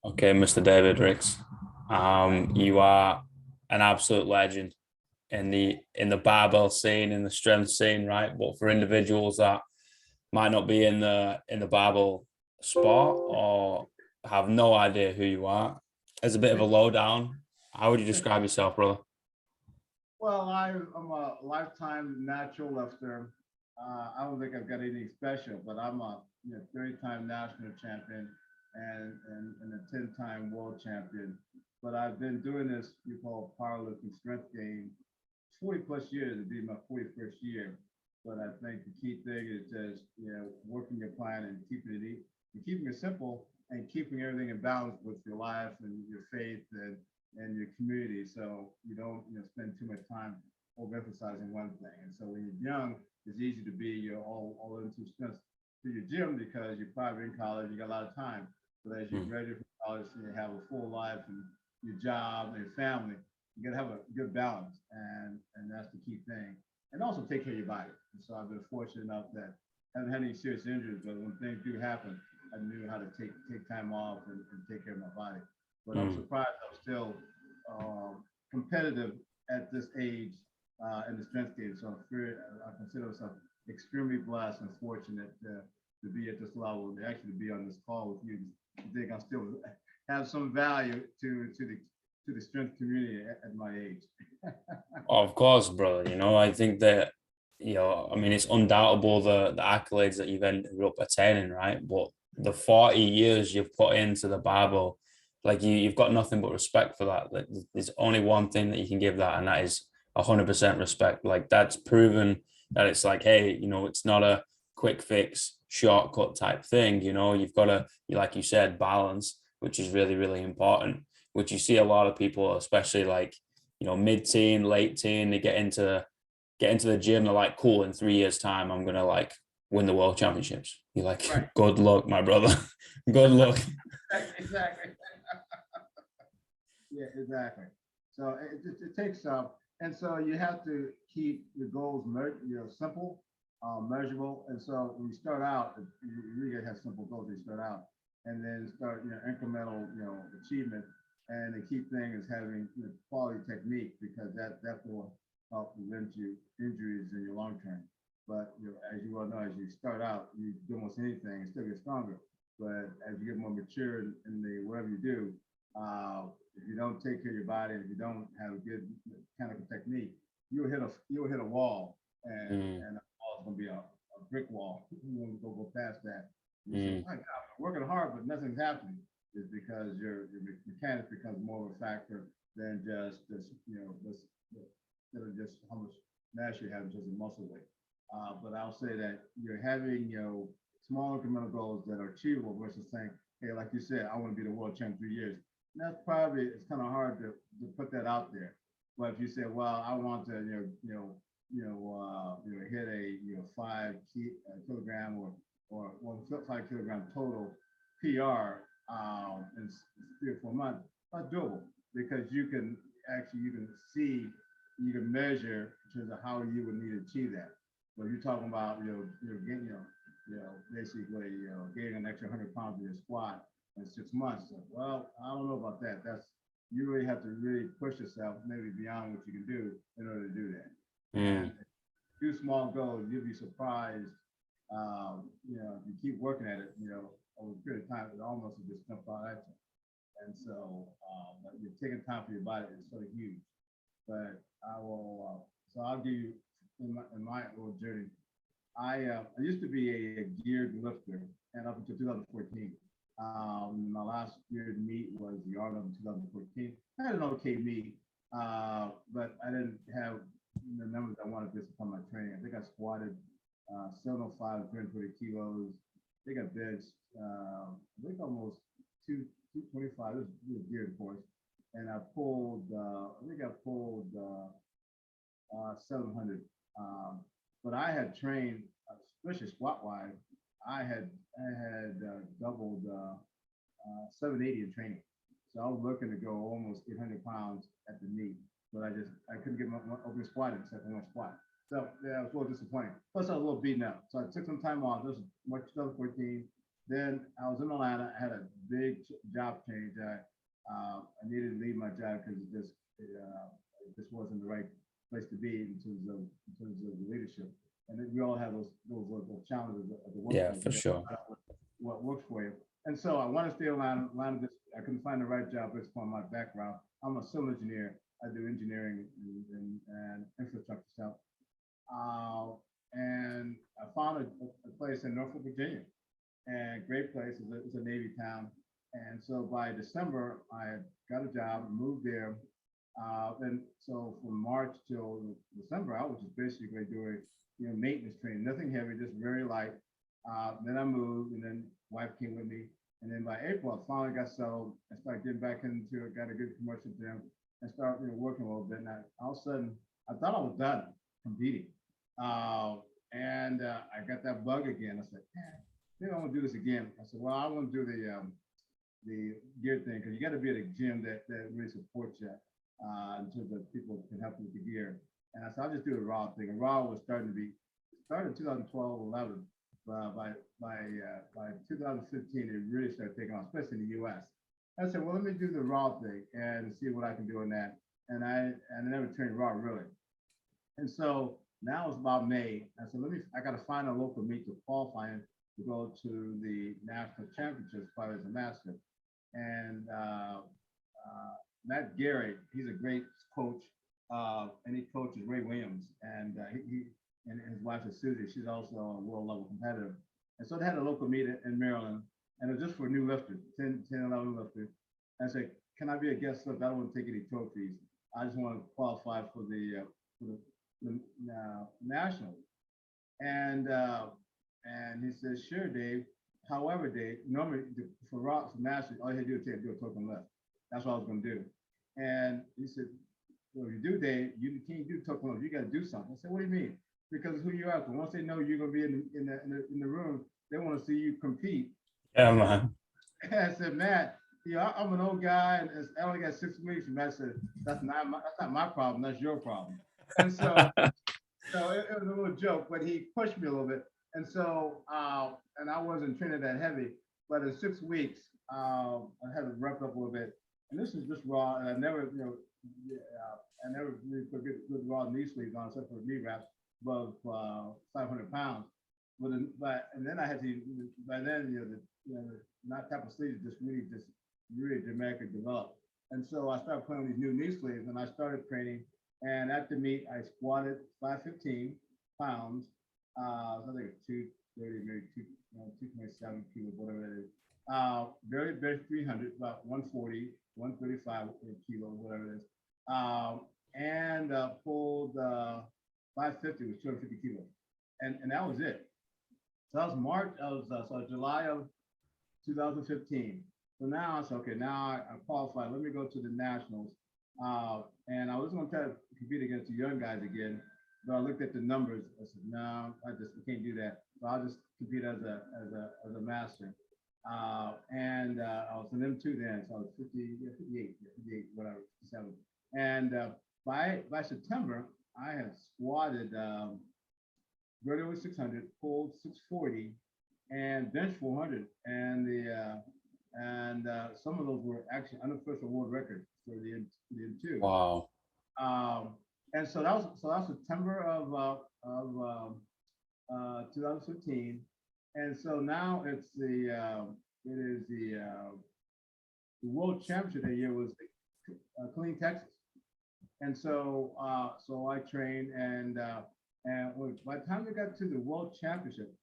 Okay, Mr. David Ricks. You are an absolute legend in the barbell scene, in the strength scene, right? But for individuals that might not be in the barbell sport or have no idea who you are, as a bit of a lowdown, how would you describe yourself, brother? Well, I'm a lifetime natural lifter. I don't think I've got anything special, but I'm a 30-time national champion and a 10-time world champion. But I've been doing this you call powerlifting strength game 40 plus years. It'd be my 41st year. But I think the key thing is just working your plan and keeping it simple and keeping everything in balance with your life and your faith and your community. So you don't spend too much time overemphasizing one thing. And so when you're young, it's easy to be all into strength to your gym because you're probably in college, you got a lot of time. But as you Mm, graduate from college and you have a full life and your job and your family, you gotta have a good balance, and that's the key thing. And also take care of your body. And so I've been fortunate enough that I haven't had any serious injuries, but when things do happen, I knew how to take time off and take care of my body. But I'm mm. surprised I'm still competitive at this age in the strength game. So I consider myself extremely blessed and fortunate to be at this level and actually to be on this call with you. I think I still have some value to the strength community at my age. Of course, brother. I think that, I mean, it's undoubtable the accolades that you've ended up attaining, right? But the 40 years you've put into the barbell, like you've got nothing but respect for that. Like, there's only one thing that you can give that, and that is 100% respect. Like that's proven that it's like, hey, it's not a quick fix, shortcut type thing. You've got to, like you said, balance, which is really, really important, which you see a lot of people, especially like mid-teen, late teen, they get into the gym. They're like, cool, in 3 years' time, I'm gonna like win the world championships. You're like, Right. good luck, my brother. Good luck. Exactly. Yeah, exactly. So it takes and so you have to keep your goals simple, measurable. And so when you start out, you really gotta have simple goals when you start out, and then start incremental achievement. And the key thing is having quality technique because that will help prevent you injuries in your long term. But as you well know, as you start out, you do almost anything and still get stronger. But as you get more mature in the whatever you do, if you don't take care of your body, if you don't have a good kind of technique, you'll hit a wall, Mm, and the wall is gonna be a brick wall. You won't go past that. You say, mm, my God, I'm working hard, but nothing's happening. Is because your mechanics becomes more of a factor than just how much mass you have in terms of muscle weight. But I'll say that you're having small incremental goals that are achievable versus saying, hey, like you said, I want to be the world champ in 3 years. And that's probably it's kind of hard to put that out there. But if you say, well, I want to hit a 5 kilogram or 5 kilogram total PR in 3 or 4 months, that's doable because you can measure in terms of how you would need to achieve that. So you're talking about getting basically gaining an extra 100 pounds in your squat in 6 months. So, well, I don't know about that. That's you really have to really push yourself maybe beyond what you can do in order to do that. And mm. do small goals, you'll be surprised. If you keep working at it, over a period of time, it almost will just jump out at you. And so, you're taking time for your body is sort of huge. But I will. So I'll give you in my little journey. I used to be a geared lifter, and up until 2014. My last geared meet was the Arnold in 2014. I had an okay meet, but I didn't have the numbers I wanted based upon my training. I think I squatted 705 320 kilos. I think I benched, I think almost 225. This was geared, of course. And I pulled, I think I pulled 700. But I had trained, especially squat wise, I had doubled 780 in training. So I was looking to go almost 800 pounds at the knee, but I couldn't get my open squat except for one squat. So yeah, I was a little disappointed. Plus I was a little beaten up. So I took some time off. This was March 2014. Then I was in Atlanta. I had a big job change. I needed to leave my job because it just wasn't the right place to be in terms of leadership. And then we all have those challenges at the Yeah, workplace. for You got to sure. find out what works for you. And so I want to stay in Atlanta. Atlanta just, I couldn't find the right job based upon my background. I'm a civil engineer. I do engineering and infrastructure stuff. Uh, and I found a place in Norfolk, Virginia, and great place. It's a Navy town. And so by December, I got a job, moved there. And so from March till December, I was just basically doing, maintenance training, nothing heavy, just very light. Then I moved, and then wife came with me. And then by April, I finally got settled. I started getting back into it, got a good commercial gym, and started working a little bit. And all of a sudden, I thought I was done competing. Uh, and I got that bug again. I said, man, maybe I want to do this again. I said, well, I want to do the gear thing because you got to be at a gym that really supports you in terms of people can help you with the gear. And I said, I'll just do the raw thing. And raw was started in 2012, 11. By 2015, it really started taking off, especially in the U.S. I said, well, let me do the raw thing and see what I can do in that. And I never trained raw really. And so now it's about May. I said, I got to find a local meet to qualify in to go to the national championships probably as a master. And Matt Gary, he's a great coach. And he coaches Ray Williams. And he and his wife is Susie. She's also a world level competitor. And so they had a local meet in Maryland. And it was just for new lifters, 10, 11 lifters. And I said, can I be a guest lifter? I don't want to take any trophies. I just want to qualify for the national. And he says, sure, Dave. However, Dave, normally for masters, all you had to do is do a token lift. That's what I was going to do. And he said, well, if you do, Dave, you can't do token lift. You got to do something. I said, what do you mean? Because who you are. But once they know you're going to be in the room, they want to see you compete. Yeah, man. And I said, Matt, I'm an old guy, and I only got 6 weeks. And Matt said, that's not my problem. That's your problem. And so it was a little joke, but he pushed me a little bit. And so, and I wasn't training that heavy, but in 6 weeks, I had to rep up a little bit. And this is just raw, and I never really put good raw knee sleeves on, except for knee wraps above 500 pounds. And then I had to, by then, not type of sleeves really dramatically developed. And so I started putting on these new knee sleeves, and I started training. And at the meet, I squatted 515 pounds. I think it's 230, maybe 2.7 kilos, whatever that is. Very, very 300, about 140, 135 kilos, whatever it is. And pulled 550 with 250 kilos. And that was it. So that was March, so July of 2015. So now I said, okay, now I qualified. Let me go to the nationals. And I was going to try to compete against the young guys again, but I looked at the numbers. I said, no, I can't do that. So I'll just compete as a master. And I was an M2 then, so I was 58, whatever, 57. And by September, I had squatted right over 600, pulled 640, and bench 400. And some of those were actually unofficial world records for the M2. Wow. And so that was September of 2015. And so now it is the world championship that year was Killeen, Texas. And so I trained and by the time we got to the world championship,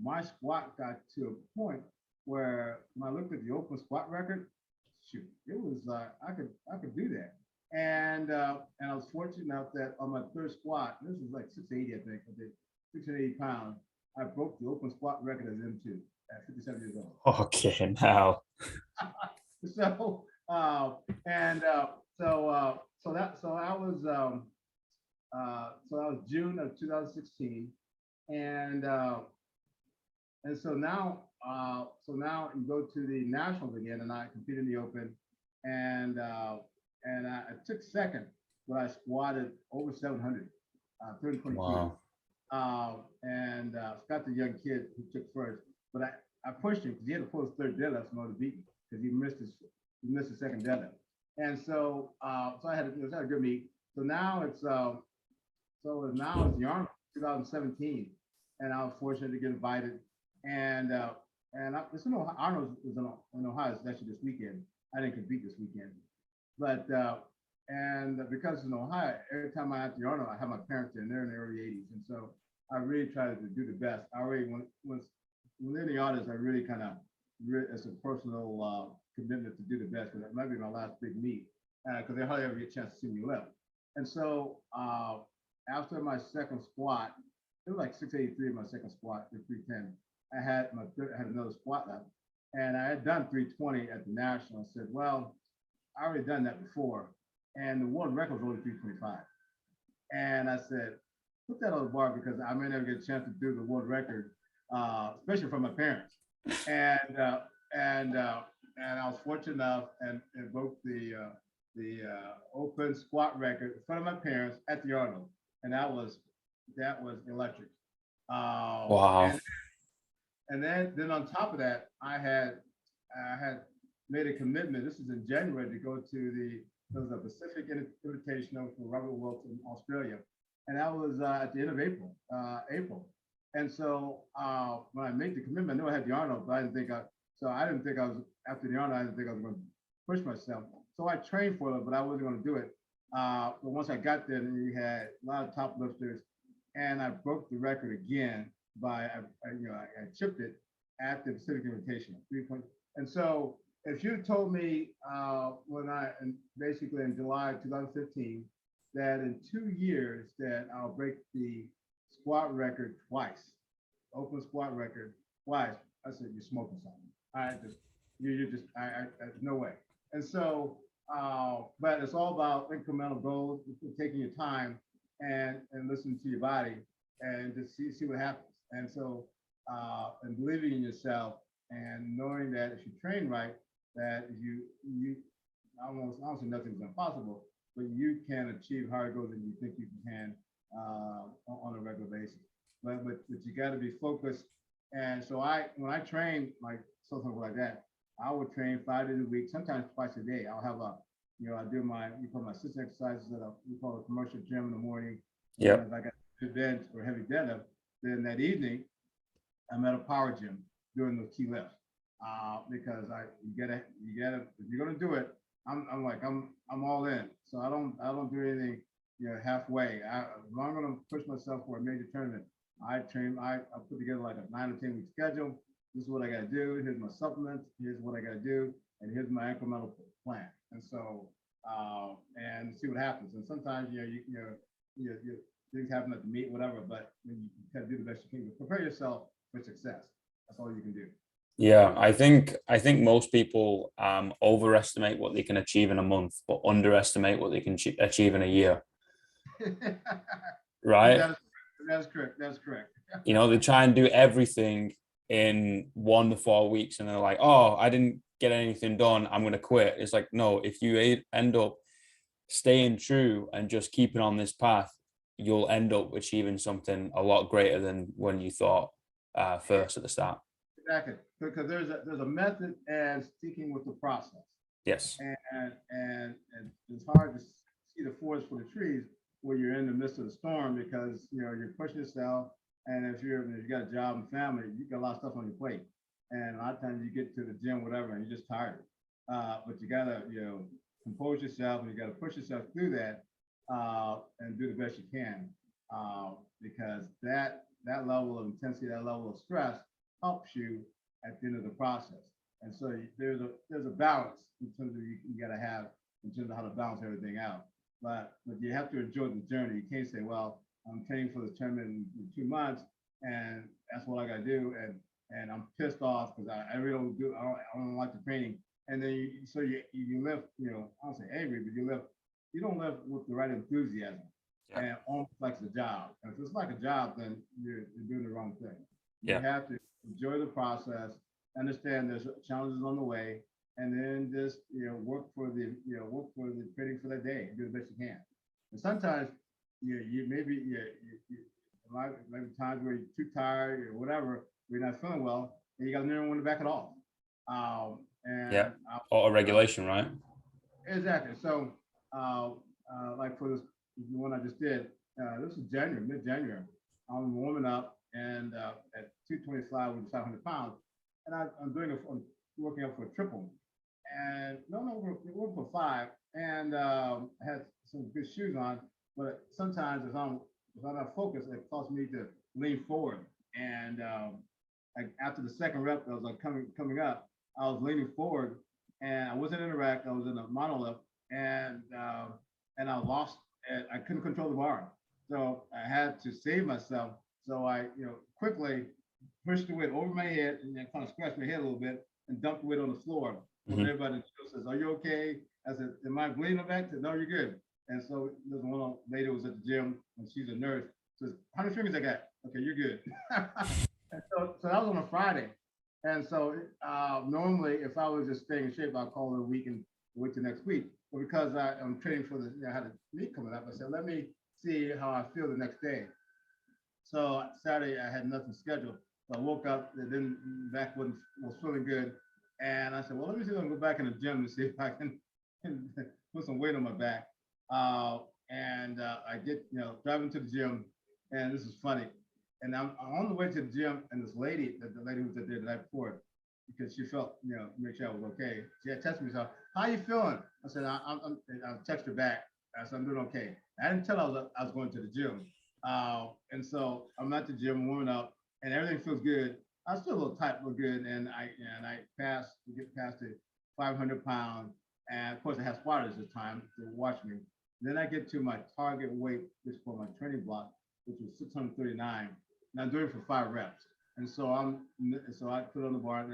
my squat got to a point where when I looked at the open squat record, shoot, it was I could do that. And I was fortunate enough that on my third squat, this was like 680, I think, I did 680 pounds. I broke the open squat record as M2 at 57 years old. Okay, now. So that was June of 2016, and so now you go to the nationals again, and I competed in the open, and I took second, but I squatted over 700, 320 Wow. kilos. And Scott, the young kid who took first, but I pushed him because he had to pull his third deadlift in order to beat me because he missed his second deadlift. And so so I had a good meet. So now it's the Arnold 2017, and I was fortunate to get invited. And Arnold was in Ohio. It's actually this weekend. I didn't compete this weekend, but and because in Ohio, every time I have the Arnold, I have my parents there, and they're in the early 80s, and so I really try to do the best. I already when they're in the audience, I really kind of it's a personal commitment to do the best because that might be my last big meet because they hardly ever get a chance to see me lift. And so after my second squat, it was like 683 in my second squat to 310. I had another squat left, and I had done 320 at the national. I said, well, I already done that before, and the world record was only 325. And I said, put that on the bar because I may never get a chance to do the world record, especially from my parents. And I was fortunate enough and broke the open squat record in front of my parents at the Arnold, and that was electric. Wow. And then on top of that, I had made a commitment. This is in January to go to there was a Pacific Invitational for Robert Wilks in Australia, and that was at the end of April. And so when I made the commitment, I knew I had the Arnold, but I didn't think I was after the Arnold. I didn't think I was going to push myself. So I trained for it, but I wasn't going to do it. But once I got there, then we had a lot of top lifters, and I broke the record again by I chipped it at the Pacific Invitational 3 points. And so if you told me basically in July 2015 that in 2 years that I'll break the squat record twice, open squat record twice, I said you're smoking something. There's no way. And so, but it's all about incremental goals, taking your time and listening to your body and just see what happens. And so, and believing in yourself and knowing that if you train right, that I won't say nothing's impossible, but you can achieve higher goals than you think you can on a regular basis. But you got to be focused. And so when I train like something like that, I would train 5 days a week, sometimes twice a day. I'll have I do my assistant exercises at we call a commercial gym in the morning. Yeah. If I got to bench or heavy deadlift, then that evening I'm at a power gym doing those key lifts. Because you gotta if you're gonna do it, I'm all in. So I don't do anything halfway. If I'm gonna push myself for a major tournament, I put together like a 9 or 10 week schedule. This is what I gotta do. Here's my supplements. Here's what I gotta do, and here's my incremental plan. And so and see what happens. And sometimes things happen at the meet, whatever. But you gotta do the best you can. Prepare yourself for success. That's all you can do. Yeah, I think most people overestimate what they can achieve in a month, but underestimate what they can achieve in a year. Right? That's correct. That's correct. They try and do everything in 1 to 4 weeks, and they're like, "Oh, I didn't get anything done. I'm going to quit." It's like, no. If you end up staying true and just keeping on this path, you'll end up achieving something a lot greater than when you thought first at the start. Exactly, because there's a method and sticking with the process. Yes. And it's hard to see the forest for the trees when you're in the midst of the storm because you're pushing yourself, and if you got a job and family, you got a lot of stuff on your plate, and a lot of times you get to the gym, whatever, and you're just tired. But you gotta compose yourself, and you gotta push yourself through that and do the best you can because that level of intensity, that level of stress helps you at the end of the process. And so there's a balance in terms of you gotta have in terms of how to balance everything out. But you have to enjoy the journey. You can't say, well, I'm training for this tournament in 2 months and that's what I gotta do. And I'm pissed off because I really I don't like the training. And then you live, I don't say angry, but you don't live with the right enthusiasm. Yeah. And almost like it's a job. And if it's like a job, then you're doing the wrong thing. Yeah. You have to enjoy the process, understand there's challenges on the way, and then just work for the training for that day. Do the best you can. And sometimes you maybe times where you're too tired or whatever, you're not feeling well. and you got to never want to back it off. Yeah. And Auto regulation, right? exactly. So, like for this the one I just did, this is January, mid-January. I'm warming up, and at 225 with 500 pounds, and I'm doing I'm working up for a triple, and no, we're working for five, and I had some good shoes on, but sometimes if I'm not focused, it causes me to lean forward, and like after the second rep, I was like coming up, I was leaning forward, and I wasn't in a rack, I was in a monolift, and I lost, and I couldn't control the bar, so I had to save myself. So I, quickly pushed the weight over my head and then kind of scratched my head a little bit and dumped the weight on the floor. So everybody says, "Are you okay?" I said, "Am I bleeding back?" Said, "No, you're good." And so there's one lady who was at the gym, and she's a nurse. Says, "How many fingers I got?" "Okay, you're good." And so that was on a Friday. And so normally, if I was just staying in shape, I'd call it a week and wait till next week. But because I'm training for I had a meet coming up, I said, let me see how I feel the next day. So Saturday, I had nothing scheduled. So I woke up, and then back was feeling good. And I said, well, let me see if I can go back in the gym and see if I can put some weight on my back. I get, driving to the gym, and this is funny. And I'm on the way to the gym, and this lady, the lady who was there the night before, because she felt, make sure I was okay. She had texted me, so, how you feeling? I said, I'll text her back. I said, I'm doing okay. I didn't tell her I was going to the gym. And so I'm at the gym warming up, and everything feels good. I was still a little tight, but good. And I get past the 500 pound. And of course, I have spotters this time to watch me. Then I get to my target weight, which for my training block, which was 639. And I'm doing it for 5 reps. And so I put it on the bar.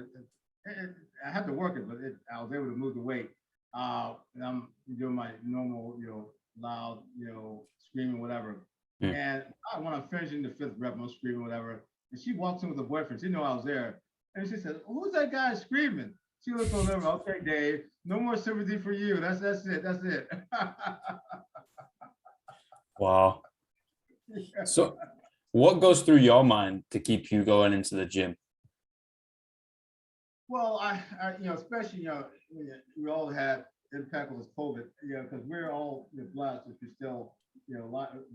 I had to work it, but I was able to move the weight. And I'm doing my normal, loud, screaming, whatever. And when I'm finishing the 5th rep, I'm screaming, whatever. And she walks in with her boyfriend. She knew I was there. And she said, "Who's that guy screaming?" She looked over, "Okay, Dave, no more sympathy for you. That's it. That's it." Wow. So what goes through your mind to keep you going into the gym? Well, especially, we all had impact with COVID, because we're all blessed if you're still,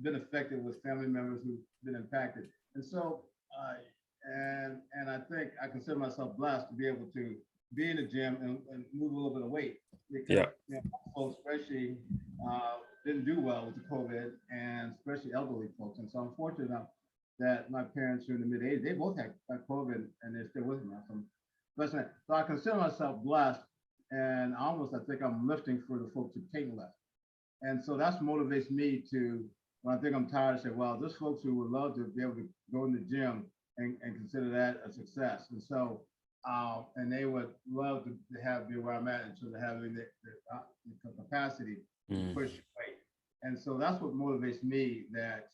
been affected with family members who've been impacted. And so, and I think I consider myself blessed to be able to be in the gym and move a little bit of weight, because, folks, especially, didn't do well with the COVID, and especially elderly folks. And so I'm fortunate enough that my parents are in the mid 80s, they both had COVID, and they're still with me. So I consider myself blessed, and I think I'm lifting for the folks who can't lift. And so that's motivates me to, when I think I'm tired, I say, well, there's folks who would love to be able to go in the gym and consider that a success. And so, and they would love to have me where I'm at, and so to having the capacity to push weight. And so that's what motivates me, that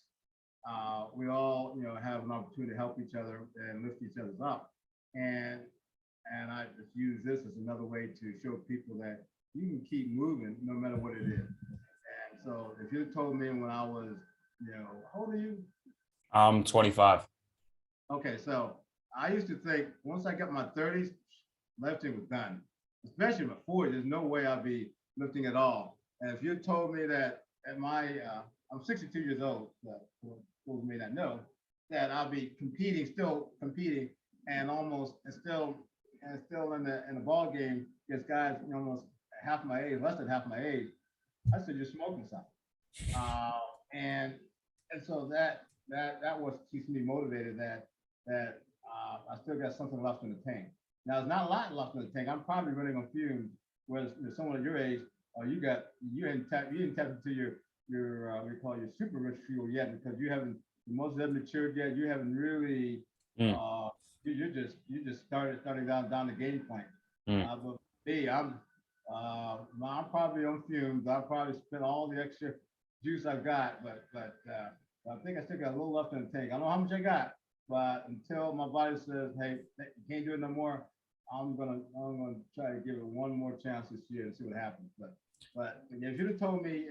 we all, have an opportunity to help each other and lift each other's up. And I just use this as another way to show people that you can keep moving no matter what it is. And so if you told me when I was, how old are you? I'm 25. Okay, so I used to think once I got my 30s, lifting was done. Especially my 40s, there's no way I'd be lifting at all. And if you told me that at I'm 62 years old, for those who may not know, that I'll be still competing, and still in the ball game against guys almost half my age, less than half my age, I said, you're smoking something. And so that was keeps me motivated, that I still got something left in the tank. Now it's not a lot left in the tank. I'm probably running on fumes. Whereas someone at your age, you ain't tapped into your we call your super rich fuel yet, because most of them matured yet. You haven't really you just starting down the game plan. But me, I'm probably on fumes. I'll probably spend all the extra juice I've got, but I think I still got a little left in the tank. I don't know how much I got, but until my body says, "Hey, you can't do it no more," I'm gonna try to give it one more chance this year and see what happens. But if you'd have told me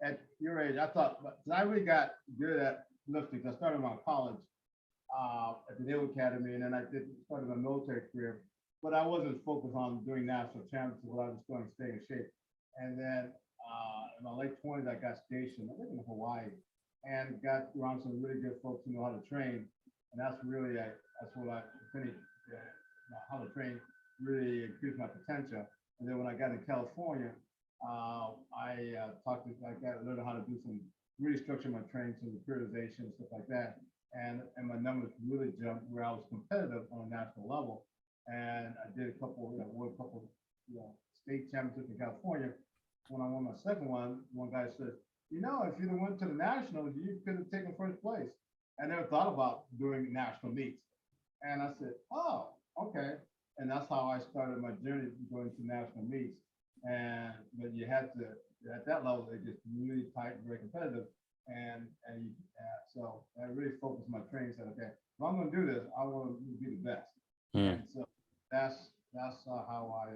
at your age, I thought, because I really got good at lifting. I started in my college, at the Naval Academy, and then I started my military career. But I wasn't focused on doing national championships. What I was doing, staying in shape. And then in my late 20s, I got stationed. I lived in Hawaii, and got around some really good folks who know how to train. And that's really that's what I finished. How to train really increased my potential. And then when I got in California, I learned how to do some really structure my training, some periodization, stuff like that. And my numbers really jumped where I was competitive on a national level. And I did a couple, won a couple, state championships in California. When I won my second one guy said, if you'd have went to the nationals, you could have taken first place. I never thought about doing national meets. And I said, oh, okay. And that's how I started my journey going to national meets. But you had to, at that level, it gets really tight and very competitive. So I really focused my training, said, okay, if I'm going to do this, I want to be the best. And so that's how I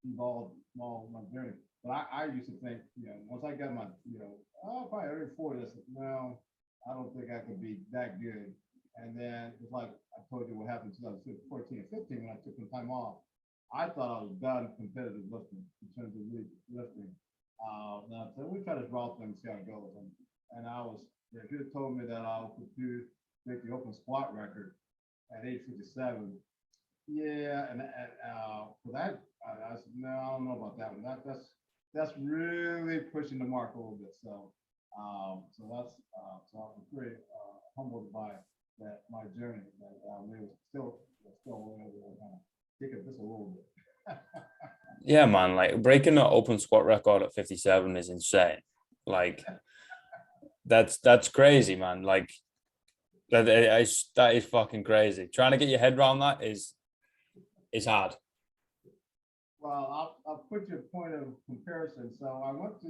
evolved my journey. But I used to think, once I got my, probably early 40s, I said, no, I don't think I could be that good. And then it's like I told you what happened in 2014 and 15 when I took some time off. I thought I was done competitive lifting in terms of really lifting. Now, so we try to draw things, see how it goes. And I was, if you had told me that I could make the open squat record at age 57, yeah, and for that, I said, no, I don't know about that one. That's really pushing the mark a little bit. So I'm pretty humbled by that my journey. That it was still kind of take it just a little bit. Yeah, man. Like breaking the open squat record at 57 is insane. Like that's crazy, man. Like that is fucking crazy. Trying to get your head around that is hard. Well, I'll put you a point of comparison. So I went to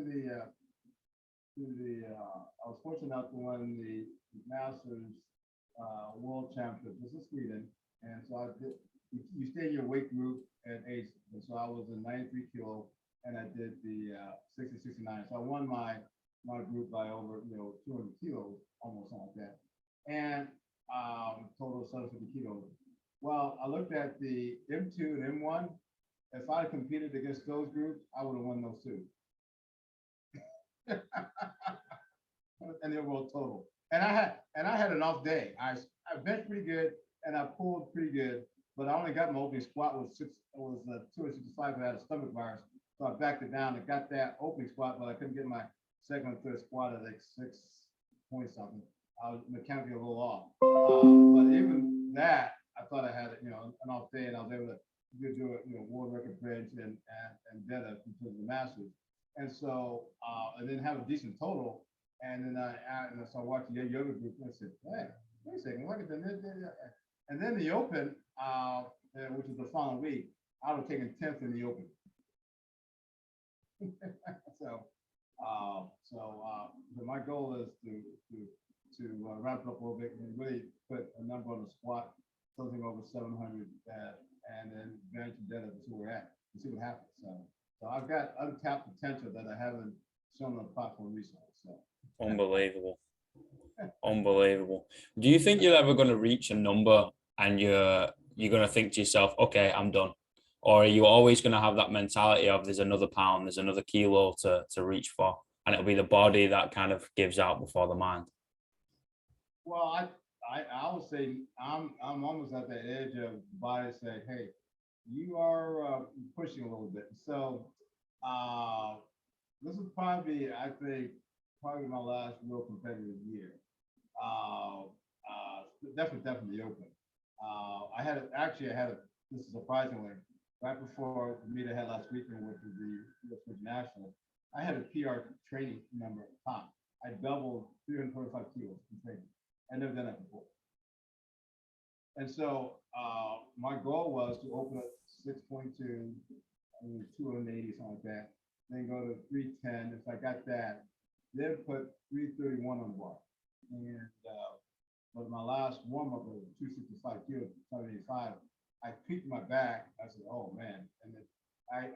I was fortunate enough to win the Masters World Championship. This is Sweden, and so I did. You stay in your weight group at age, and so I was in 93 kilo, and I did the 60, 69. So I won my group by over 200 kilos, almost like that, and total 750 kilos. Well, I looked at the M2 and M1. If I had competed against those groups, I would have won those two. And the overall total. And I had an off day. I benched pretty good and I pulled pretty good, but I only got my opening squat was 265. I had a stomach virus, so I backed it down and got that opening squat, but I couldn't get my second and third squat at like 6 point something. I was mechanically a little off, but even that, I thought I had an off day, and I was able to do a world record bench and deadlift into the Masters. And so I didn't have a decent total. And then so I watched the yoga group and I said, hey, wait a second, look at that. And then the Open, which was the following week, I would have taken 10th in the Open. So my goal is to ramp it up a little bit and really put a number on the squat, something over 700, and then bench and deadlift to see where we're at and see what happens. So I've got untapped potential that I haven't shown on the platform recently. So unbelievable. Unbelievable. Do you think you're ever going to reach a number and you're going to think to yourself, okay, I'm done? Or are you always going to have that mentality of there's another pound, there's another kilo to reach for, and it'll be the body that kind of gives out before the mind? Well, I would say I'm almost at that edge of body saying, hey, you are pushing a little bit. So this is probably, I think, my last real competitive year. Definitely the Open. I had this is surprisingly, right before the meet I had last weekend, which was the US National, I had a PR training number at the time. I doubled 325 kilos in training. I never done that before. And so my goal was to open up 6.2, 280, something like that, then go to 310. If I got that, then put 331 on the bar. And but my last warm up was 265 kilos, 785. I tweaked my back. I said, "Oh man!" And then I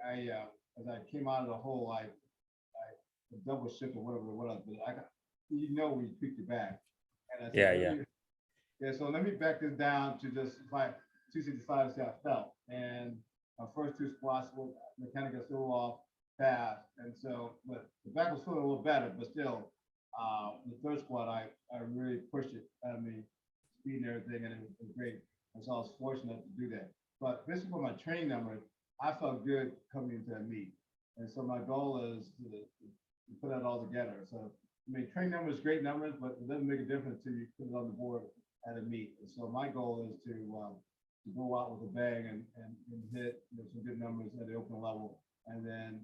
as I came out of the hole, I double shift or whatever, but when you tweak your back. And I said, yeah. Yeah, so let me back this down to just like 265 to see how I felt. And my first two squats were mechanical got a little off fast. And so, but the back was feeling a little better, but still, the third squat, I really pushed it. I mean, speed and everything, and it was great. And so I was fortunate to do that. But basically, for my training numbers, I felt good coming into that meet. And so my goal is to put that all together. So, I mean, training numbers, great numbers, but it doesn't make a difference until you put it on the board at a meet. And so my goal is to go out with a bang and hit some good numbers at the open level, and then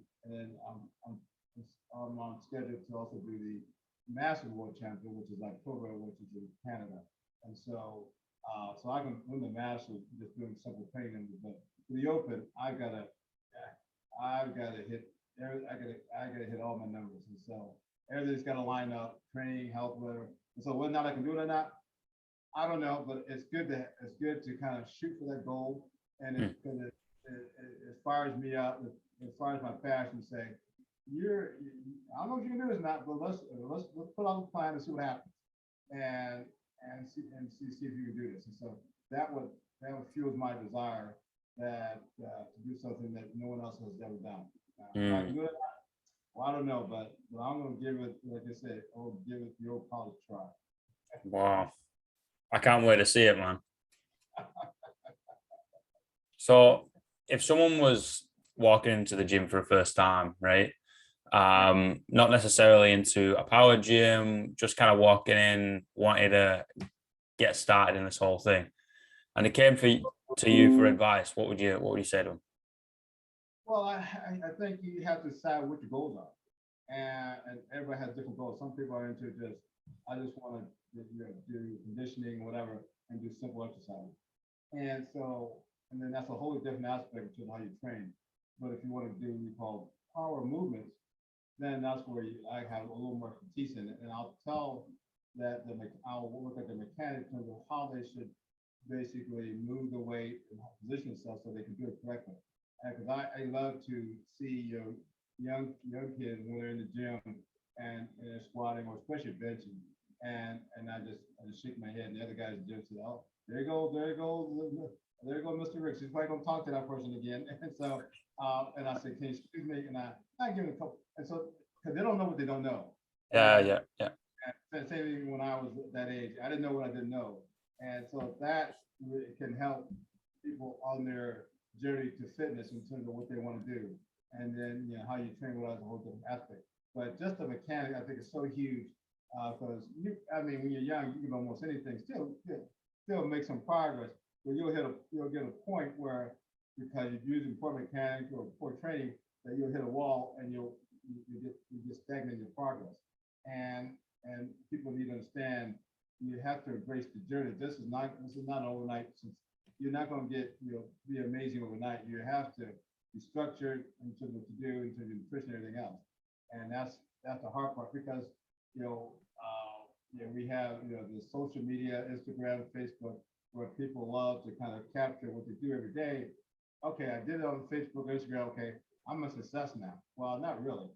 I'm on schedule to also do the Master World Champion, which is like October, which is in Canada, and so I can win the Masters just doing simple training. But for the Open, I've got to hit. I gotta hit all my numbers, and so everything's got to line up, training, health, whatever. And so whether or not I can do it or not, I don't know, but it's good to kind of shoot for that goal, and it fires me up. It fires my passion. Say, I don't know if you can do this or not, but let's put on the plan and see what happens, and see if you can do this. And so that would fuels my desire that to do something that no one else has ever done. If I can do it, well, I don't know, but I'm gonna give it, like I said, I'll give it the old college try. Wow. I can't wait to see it, man. So if someone was walking into the gym for the first time, right? Not necessarily into a power gym, just kind of walking in, wanted to get started in this whole thing. And they came to you for advice. What would you say to them? Well, I think you have to decide what your goals are, and everybody has different goals. Some people are into just I just want to do conditioning, whatever, and do simple exercise. And so, and then that's a wholly different aspect to how you train. But if you want to do what we call power movements, then that's where I have a little more expertise in it, and I'll tell I'll look at the mechanics in terms of how they should basically move the weight and position themselves so they can do it correctly. Because I love to see young kids when they're in the gym and they're squatting or especially benching, and I just shake my head, and the other guys just say, oh, there you go, Mr. Ricks. He's probably gonna talk to that person again. And so and I said, can you excuse me? And I give it a couple, and so because they don't know what they don't know. Yeah, And yeah, yeah. same thing when I was that age. I didn't know what I didn't know. And so that can help people on their journey to fitness in terms of what they want to do. And then, how you train with us, a whole different aspect. But just the mechanic, I think is so huge because when you're young, you can do almost anything, still make some progress, but you'll get a point where because you're using poor mechanics or poor training, that you'll hit a wall and you get stagnant in your progress. And people need to understand you have to embrace the journey. This is not an overnight. Since you're not going to get be amazing overnight. You have to be structured in terms of what to do, in terms of nutrition, and everything else. And that's the hard part because we have the social media, Instagram, Facebook, where people love to kind of capture what they do every day. Okay, I did it on Facebook, Instagram. Okay, I'm a success now. Well, not really.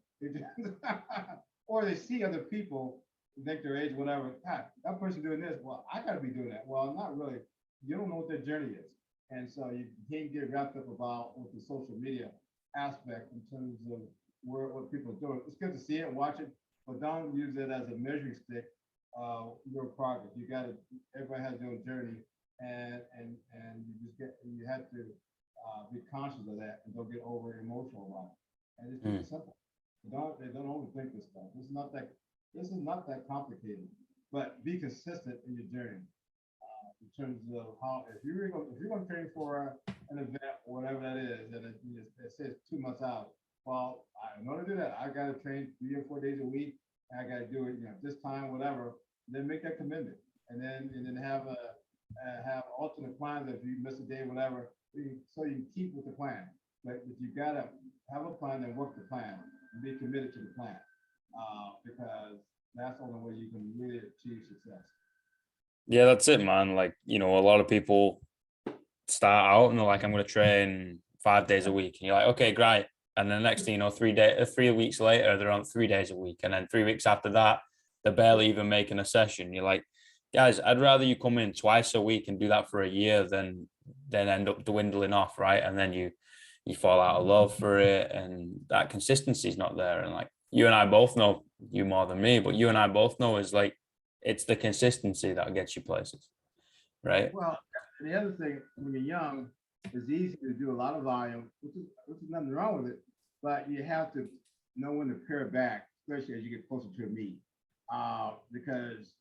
Or they see other people, think their age, whatever. God, that person doing this. Well, I got to be doing that. Well, not really. You don't know what their journey is, and so you can't get wrapped up about with the social media aspect in terms of what people are doing. It's good to see it, watch it, but don't use it as a measuring stick of your progress. Everybody has their own journey, and you have to be conscious of that and don't get over emotional about it. And it's pretty simple. They don't overthink this stuff. This is not that complicated, but be consistent in your journey in terms of how if you're going to train for an event or whatever that is, and it says 2 months out. Well, in order to do that, I got to train 3 or 4 days a week. And I got to do it, this time, whatever. Then make that commitment, and then have alternate plans if you miss a day, whatever, so you can keep with the plan. But you got to have a plan and work the plan and be committed to the plan, because that's the only way you can really achieve success. Yeah, that's it, man. Like, a lot of people start out and they're like, I'm going to train 5 days a week. And you're like, okay, great. And then the next thing you know, 3 weeks later, they're on 3 days a week. And then 3 weeks after that, they're barely even making a session. You're like, guys, I'd rather you come in twice a week and do that for a year than end up dwindling off, right? And then you fall out of love for it, and that consistency is not there. And like you and I both know, you more than me, but you and I both know is like it's the consistency that gets you places, right? Well, the other thing, when you're young, it's easy to do a lot of volume, which is nothing wrong with it, but you have to know when to pare back, especially as you get closer to a meet, because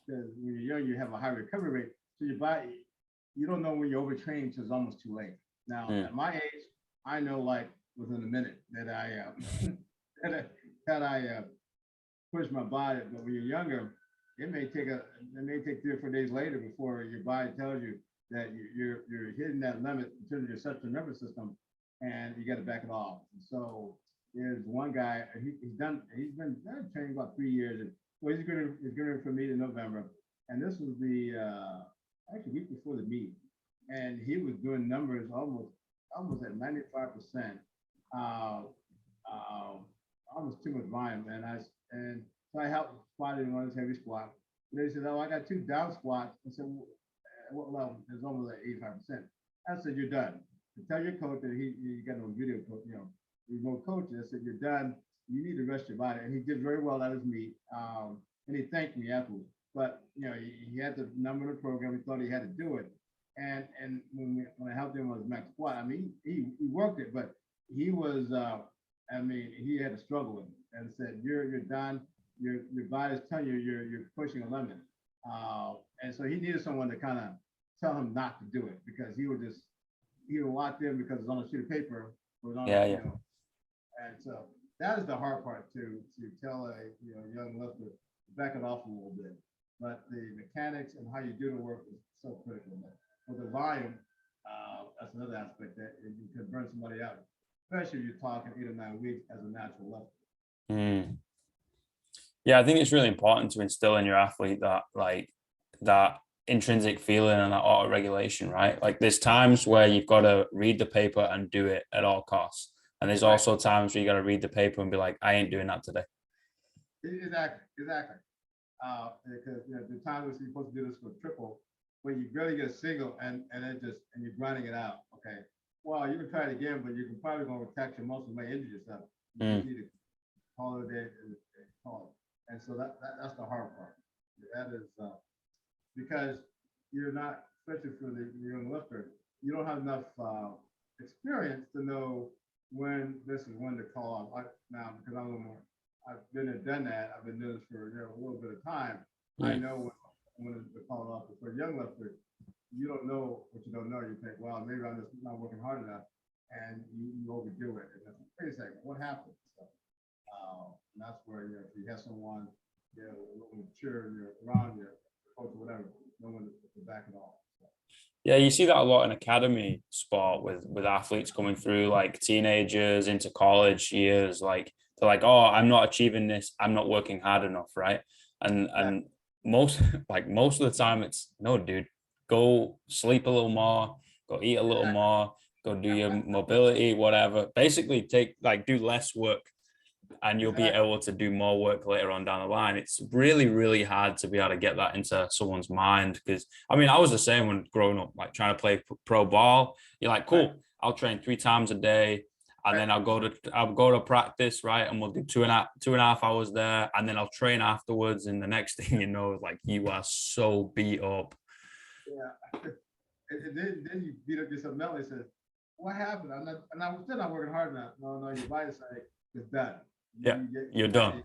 when you're young, you have a high recovery rate, so your body, you don't know when you're overtraining until it's almost too late. Now, at my age, I know like within a minute that I push my body, but when you're younger, it may take 3 or 4 days later before your body tells you that you're hitting that limit in terms of your central nervous system, and you got to back it off. And so there's one guy, he's been training about 3 years, and well, he's going for meet in November, and this was the actually week before the meet, and he was doing numbers almost at 95%, uh, uh, almost too much volume, and so I helped squat him on his heavy squat. And they said, "Oh, I got 2 down squats." I said, "Well, it's almost at 85%." I said, "You're done." To tell your coach that he got no video coach, remote coaches. I said, "You're done. You need to rest your body." And he did very well at his meet. And he thanked me afterwards. But he had the number of the program. He thought he had to do it. And when I helped him with his max squat, I mean, he worked it, but he was, I mean, he had to struggle with it and said, "You're done. Your body's telling you you're pushing a limit." And so he needed someone to kind of tell him not to do it, because he would lock in because it's on a sheet of paper or on, Yeah. And so that is the hard part to tell a young lifter to back it off a little bit. But the mechanics and how you do the work is so critical. With the volume, that's another aspect that you can burn somebody out, especially if you're talking 8 or 9 weeks as a natural lifter. Yeah, I think it's really important to instill in your athlete that intrinsic feeling and that auto regulation, right? Like there's times where you've got to read the paper and do it at all costs. And there's also times where you got to read the paper and be like, I ain't doing that today. Exactly. Because the time we're supposed to do this for triple, but you barely get a single and you're grinding it out. Okay. Well, you can try it again, but you can probably going to attack your muscles, may injure yourself. You need to call it a day and call it. And so that's the hard part. That is because you're not, especially for the young lifter, you don't have enough experience to know when to call on. Now, because I'm a little more, I've been and done that. I've been doing this for a little bit of time. I know when to call off. But for a young lifter, you don't know what you don't know. You think, well, maybe I'm just not working hard enough, and you overdo it. And then, wait a second, what happened? So, and that's where if you have someone a little mature, around you, coach or whatever, no one to back it off. So. Yeah, you see that a lot in academy sport with athletes coming through, like teenagers into college years. Like they're like, "Oh, I'm not achieving this. I'm not working hard enough," right? And most most of the time, it's no, dude. Go sleep a little more. Go eat a little more. Go do your mobility, whatever. Basically, do less work, and you'll be able to do more work later on down the line. It's really, really hard to be able to get that into someone's mind, because I mean, I was the same when growing up, like trying to play pro ball. You're like, cool, I'll train 3 times a day, and then I'll go to practice, right? And we'll do 2.5 hours there, and then I'll train afterwards. And the next thing you know, like you are so beat up. Yeah. And then you beat up yourself mentally and says, what happened? I'm still not working hard enough. No, your body's like, it's done. You're done.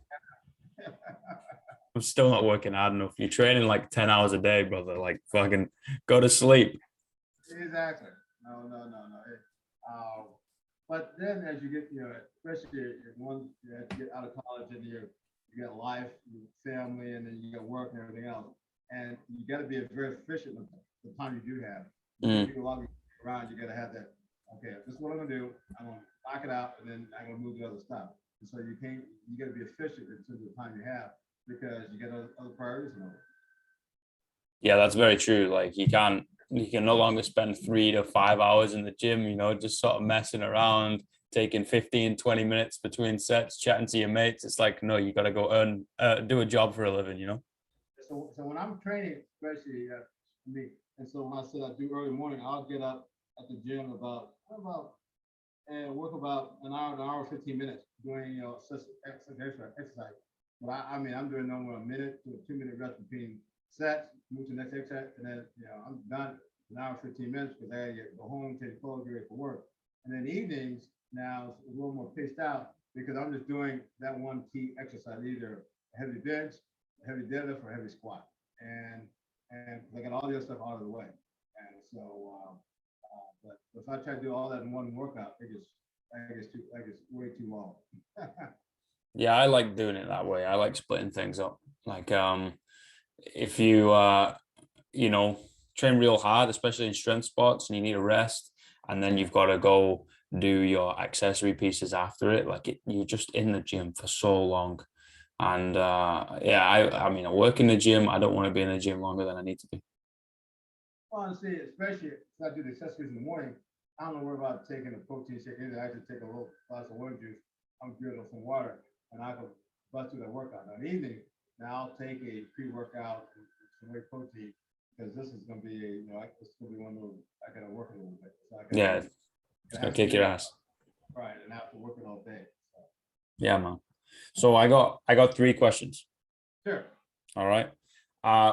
I'm still not working hard enough. You're training like 10 hours a day, brother. Like fucking go to sleep. Exactly. No. But then as you get, especially once you have to get out of college and you got life, family, and then you got work and everything else. And you got to be very efficient with the time you do have. You do a lot of around, you got to have that. Okay, this is what I'm gonna do. I'm gonna knock it out, and then I'm gonna move to other stuff. And so you got to be efficient in terms of the time you have, because you got other priorities in order. Yeah, that's very true. Like you can no longer spend 3 to 5 hours in the gym, just sort of messing around, taking 15, 20 minutes between sets, chatting to your mates. It's like, no, you got to go do a job for a living, Yes, so when I'm training, especially me, and so when I said I do early morning, I'll get up at the gym about and work about an hour, 15 minutes doing exercise. But I mean, I'm doing no more a minute to a 2 minute rest between sets, move to the next exercise, and then I'm done an hour, 15 minutes because I gotta go home, take clothes, get ready for work. And then evenings now it's a little more paced out because I'm just doing that one key exercise, either a heavy bench, a heavy deadlift, or a heavy squat. And I got all the other stuff out of the way. And so but if I try to do all that in one workout, I gets way too long. Yeah, I like doing it that way. I like splitting things up. Like if you you know, train real hard, especially in strength spots, and you need a rest, and then you've got to go do your accessory pieces after it. Like you're just in the gym for so long. And yeah, I mean, I work in the gym. I don't want to be in the gym longer than I need to be. Honestly, especially if I do the accessories in the morning, I don't worry about taking a protein shake either. I just take a little glass of orange juice. I'm good with some water, and I can bust through that workout. Now, in the evening, now I'll take a pre-workout and some whey protein because this is going to be this is going to be one of those I got to work a little bit. So Yeah, it's I gonna have some kick your energy, ass. right, and I have to work it all day. So. Yeah, man. So I got three questions. Sure. All right.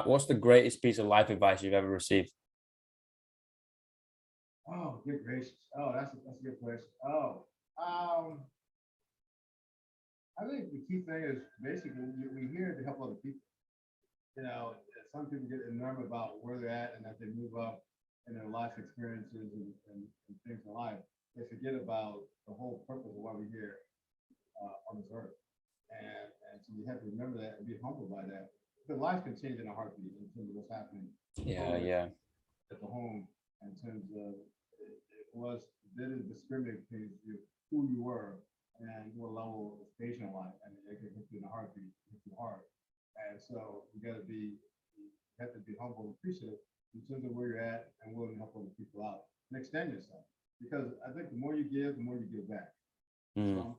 What's the greatest piece of life advice you've ever received? Oh, good gracious. Oh, that's a good question. Oh, um, I think the key thing is basically we here to help other people. Some people get enamored about where they're at and as they move up in their life experiences and things in life, they forget about the whole purpose of why we're here on this earth. And so you have to remember that and be humbled by that. Because life can change in a heartbeat in terms of what's happening Yeah, yeah. at the home in terms of it didn't discriminate between who you were and what level of station in life. I mean, it can hit you in a heartbeat, hit you hard. And so you have to be humble and appreciative in terms of where you're at and willing to help other people out and extend yourself. Because I think the more you give, the more you give back. So I'm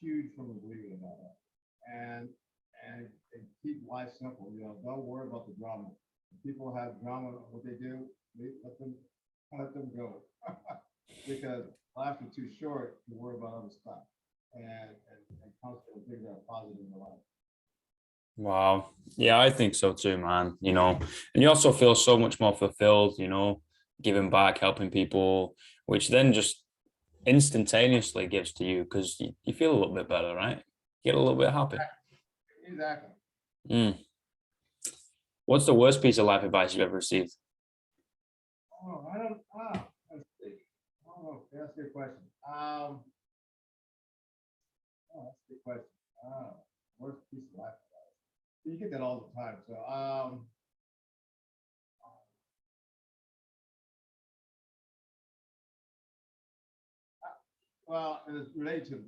huge from a believer about that. And and keep life simple. Don't worry about the drama. If people have drama, what they do, let them go. Because life is too short to worry about other stuff and constantly things that are positive in your life. Wow. Yeah, I think so too, man. And you also feel so much more fulfilled, giving back, helping people, which then just instantaneously gives to you because you feel a little bit better, right? Get a little bit happy. Exactly. Mm. What's the worst piece of life advice you've ever received? Oh, let's see. I don't know. That's a good question. That's a good question. Worst piece of life advice. You get that all the time. So, well, and it's related to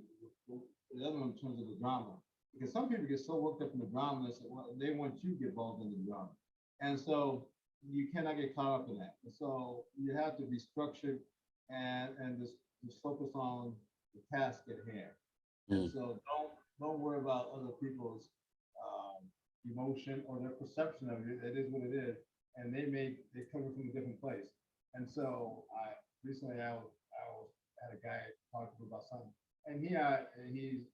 the other one in terms of the drama. Because some people get so worked up in the drama that they want you to get involved in the drama. And so you cannot get caught up in that. And so you have to be structured and just focus on the task at hand. And so don't worry about other people's emotion or their perception of it. It is what it is, and they come from a different place. And so I recently I had a guy talking about something, and he's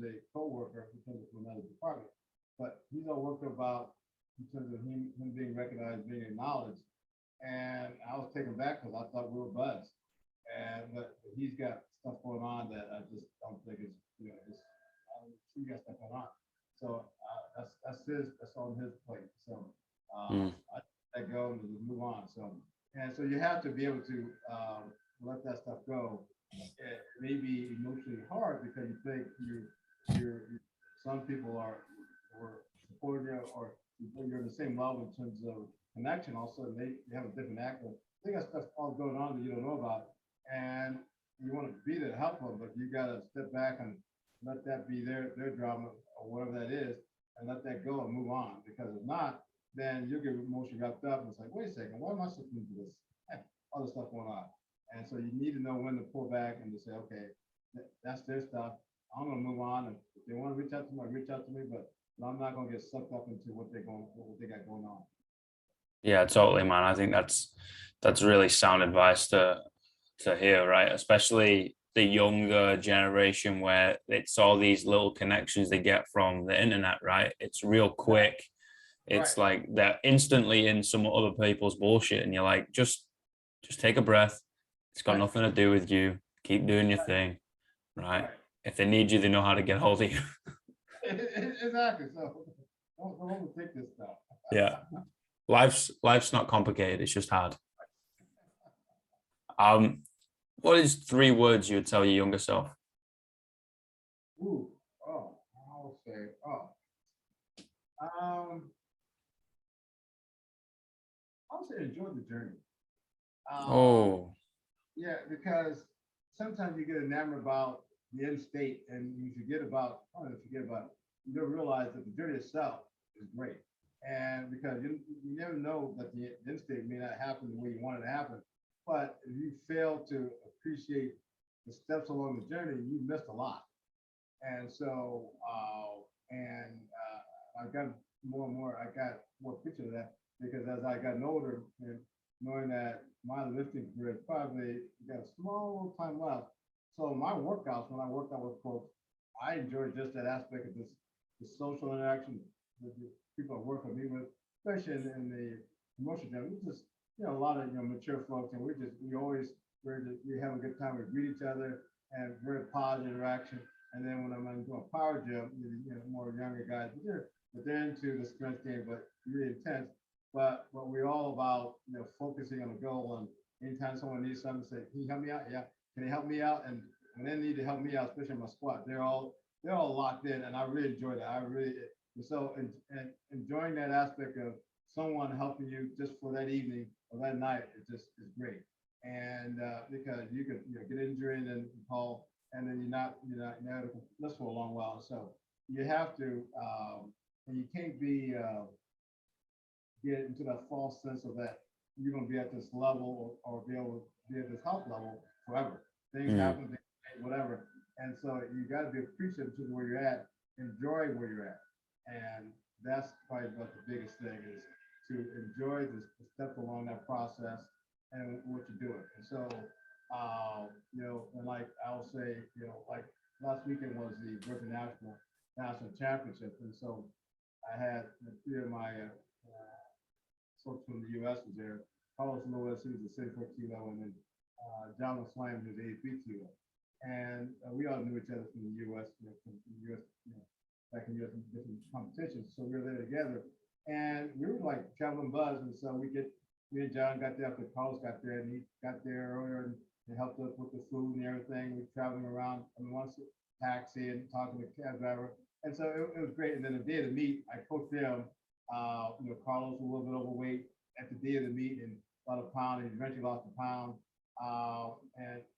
a coworker in terms of another department, but he's all worked about in terms of him being recognized, being acknowledged, and I was taken back because I thought we were buds, but he's got stuff going on that I just don't think is he got stuff going on. So that's on his plate. So I let go and just move on. So you have to be able to let that stuff go. It may be emotionally hard because you think you're some people were supporting you or you're on the same level in terms of connection. Also, they have a different accent. They got stuff all going on that you don't know about, and you want to be there to help them, but you got to step back and let that be their drama or whatever that is, and let that go and move on. Because if not, then you'll get emotionally wrapped up and it's like, wait a second, why am I suffering to this other stuff going on? And so you need to know when to pull back and to say, okay, that's their stuff. I'm gonna move on. And if they want to reach out to me, reach out to me. But but I'm not gonna get sucked up into what they got going on. Yeah, totally, man. I think that's really sound advice to hear, right? Especially the younger generation where it's all these little connections they get from the internet, right? It's real quick. Right. It's like they're instantly in some other people's bullshit, and you're like, just take a breath. It's got Right. nothing to do with you. Keep doing your thing, right? Right. If they need you, they know how to get hold of you. Exactly. So don't overthink this stuff. Yeah. Life's not complicated, it's just hard. Um, what is 3 words you would tell your younger self? Ooh. Oh, I'll say. Oh. Um. I'll say enjoy the journey. Um. Oh, Yeah, because sometimes you get enamored about the end state and you forget about, I don't forget about, you don't realize that the journey itself is great. And because you never know that the end state may not happen the way you want it to happen. But if you fail to appreciate the steps along the journey, you missed a lot. And so, I got more and more, I got more picture of that because as I got older and knowing that my lifting career probably got a small little time left. So my workouts, when I worked out with folks, I enjoyed just that aspect of this, the social interaction with the people I work with me with, especially in the promotion gym. We just, a lot of, mature folks and we have a good time. We greet each other and very positive interaction. And then when I'm doing power gym, more younger guys, but they're into the strength game, but really intense. But we're all about focusing on the goal. And anytime someone needs something, say, "Can you help me out?" Yeah, can you help me out? And when they need to help me out, especially in my squat, they're all locked in, and I really enjoy that. I really so and enjoying that aspect of someone helping you just for that evening or that night is great. And because you could get injured and then call and then you're not able to list for a long while. So you have to, and you can't be get into that false sense of that you're going to be at this level or be able to be at this health level forever. Things mm, happen, things change, whatever, and so you got to be appreciative to where you're at, enjoy where you're at, and that's probably about the biggest thing is to enjoy the step along that process and what you're doing. And so and like I'll say, like last weekend was the Virgin National Championship, and so I had three of my folks from the U.S. was there. Carlos Lewis, who's a 6'4" kilo, and then John Slam, who's 83 kilo. And we all knew each other from the U.S. From the U.S. Back in U.S. different competitions. So we were there together, and we were like traveling buzz. And so me and John got there after Carlos got there, and he got there earlier and they helped us with the food and everything. We were traveling around. I mean, once taxi and talking to the cab driver, and so it was great. And then the day of the meet, I coached them. Carlos was a little bit overweight at the day of the meet and about a pound, and eventually lost a pound.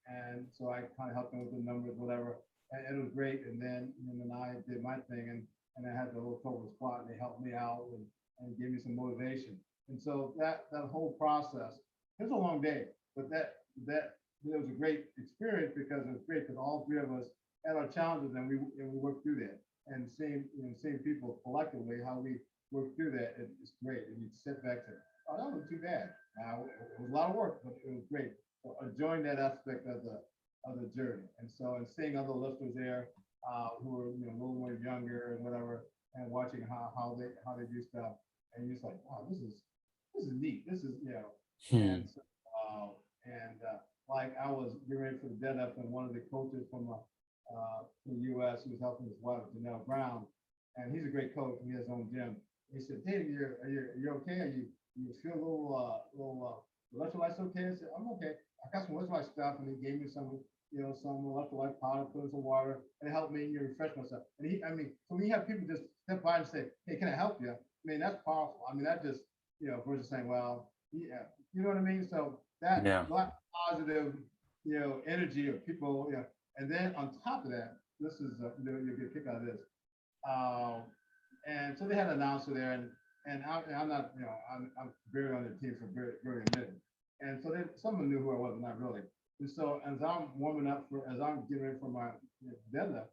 And so I kind of helped him with the numbers, whatever. And it was great. And then I did my thing, and I had the little total squat, and they helped me out and gave me some motivation. And so that whole process, it was a long day, but that it was a great experience because it was great because all three of us had our challenges and we worked through that. And seeing people collectively how we work through that, it's great. And you sit back and oh, that wasn't too bad. It was a lot of work, but it was great. So enjoying that aspect of the journey, and seeing other lifters there who are a little more younger and whatever, and watching how they do stuff, and you're just like, wow, this is neat. This is hmm, and so, like I was getting ready for the deadlift, and one of the coaches from the U.S. who was helping his wife, Janelle Brown, and he's a great coach. He has his own gym. He said, "David, are you okay? You feel a little electrolytes okay?" I said, "I'm okay. I got some electrolyte stuff," and he gave me some electrolyte powder, put in some water, and it helped me refresh myself. And so when you have people just step by and say, "Hey, can I help you?" I mean, that's powerful. I mean, that just versus saying, "Well, yeah," you know what I mean? So yeah. that positive, energy of people, and then on top of that, this is you'll get a kick out of this. Um, and so they had an announcer there, and I'm not, I'm very on the team for very, very a minute. And so someone knew who I was, but not really. And so as I'm warming up as I'm getting ready for my deadlift,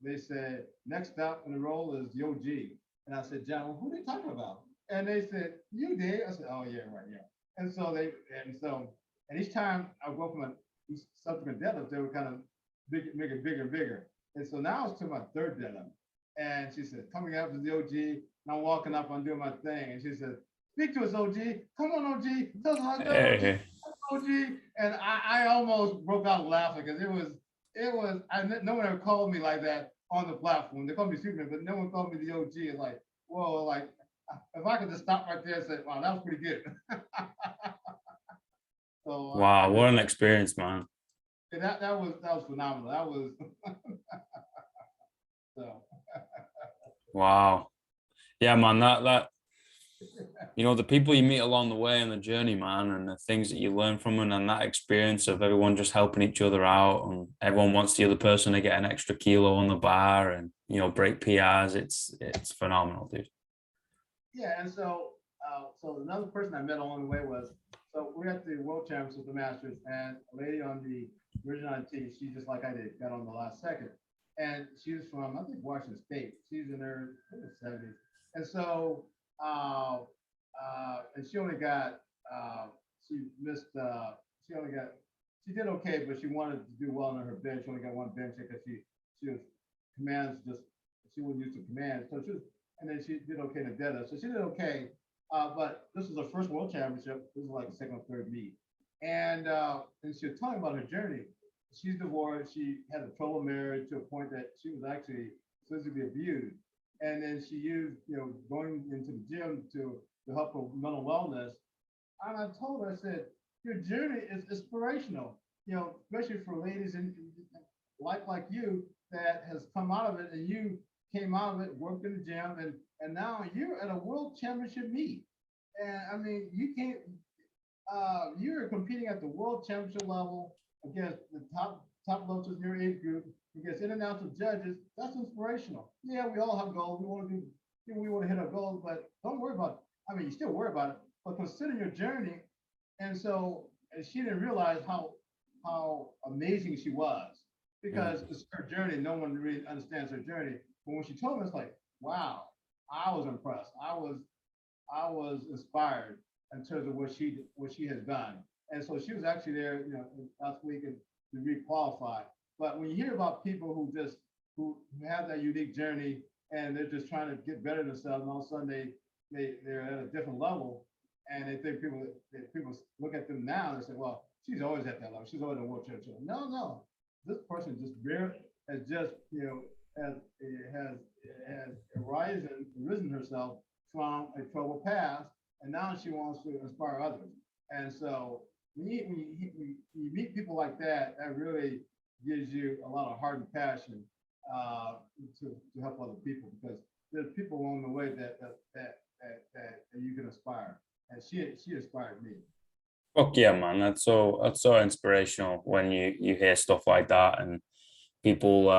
they said, next up in the roll is Yo G. And I said, John, well, who are they talking about? And they said, you did. I said, oh, yeah, right, yeah. And so and each time I go from each subsequent deadlift, they would kind of make it bigger and bigger. And so now it's to my third deadlift. And she said, coming up is the OG. And I'm walking up, I'm doing my thing. And she said, speak to us, OG. Come on, OG. Tell us how it's going, OG. Hey. OG. And I almost broke out laughing because no one ever called me like that on the platform. They called me Superman, but no one called me the OG. It's like, whoa, like if I could just stop right there and say, wow, that was pretty good. So Wow, what an experience, man. that was phenomenal. That was so. Wow. Yeah, man, that the people you meet along the way and the journey, man, and the things that you learn from them, and that experience of everyone just helping each other out, and everyone wants the other person to get an extra kilo on the bar and break PRs. It's phenomenal, dude. Yeah, and so another person I met along the way was, so we're at the World Championships, the Masters, and a lady on the Virgin team, she just like I did, got on the last second, and she was from I think Washington State. She's in her 70s, and so and she only got she missed she did okay, but she wanted to do well on her bench. She only got one bench because she was commands just she wasn't used to commands, so she was and then she did okay in the deadlift. So she did okay, but this was her first world championship. This was like the second or third meet, and she was telling about her journey. She's divorced. She had a troubled marriage to a point that she was actually physically abused, and then she used going into the gym to help her mental wellness. And I told her, I said, your journey is inspirational. Especially for ladies in like you that has come out of it, and you came out of it, worked in the gym, and now you're at a world championship meet. And I mean, you can't. You're competing at the world championship level against the top levels in your age group, against international judges. That's inspirational. Yeah, we all have goals. We want to hit our goals, but don't worry about it. I mean, you still worry about it, but consider your journey. And she didn't realize how amazing she was because it's her journey. No one really understands her journey. But when she told me, it's like, wow, I was impressed. I was inspired in terms of what she has done. And so she was actually there, last week and to re-qualify. But when you hear about people who have that unique journey and they're just trying to get better themselves, and all of a sudden they're at a different level, and they think people look at them now and say, well, she's always at that level. She's always a world champion. No, this person just has just has risen herself from a troubled past, and now she wants to inspire others. And so when you meet people like that, that really gives you a lot of heart and passion to help other people, because there's people along the way that you can inspire, and she inspired me. Fuck yeah, man. That's so inspirational when you hear stuff like that, and people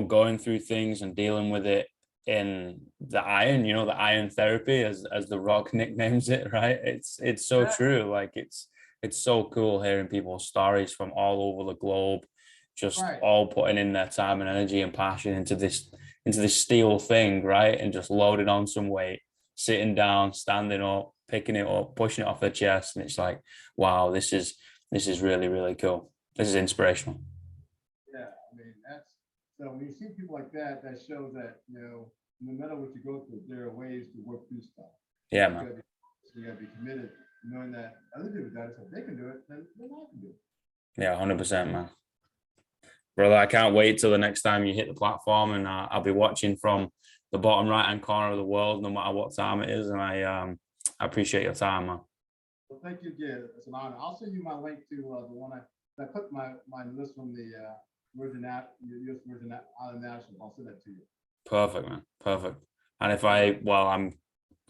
going through things and dealing with it in the iron, the iron therapy, as the Rock nicknames it, right? It's so true. Like it's so cool hearing people's stories from all over the globe, just all putting in their time and energy and passion into this steel thing, right? And just loading on some weight, sitting down, standing up, picking it up, pushing it off their chest. And it's like, wow, this is really, really cool. This is inspirational. Yeah, I mean so when you see people like that, that shows that no matter what you go through, there are ways to work through stuff. Yeah, man. You gotta be committed, knowing that other people got it, so if they can do it, then I can do it. Yeah, 100%, man. Brother, I can't wait till the next time you hit the platform, and I'll be watching from the bottom right-hand corner of the world, no matter what time it is. And I appreciate your time, man. Well, thank you again. It's an honor. I'll send you my link to the one I put my list from the U.S. Virgin Island National. I'll send that to you. Perfect, man. Perfect. And I'm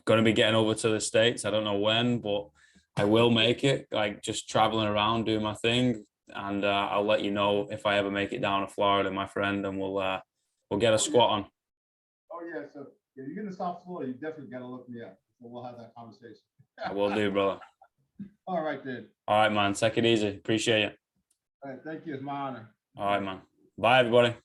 going to be getting over to the States. I don't know when, but I will make it, like just traveling around, doing my thing. And I'll let you know if I ever make it down to Florida, my friend, and we'll get a squat on. Oh yeah, so if you're in the South Florida, you definitely got to look me up. So we'll have that conversation. I will do, brother. All right, then. All right, man. Take it easy. Appreciate it. All right, thank you. It's my honor. All right, man. Bye, everybody.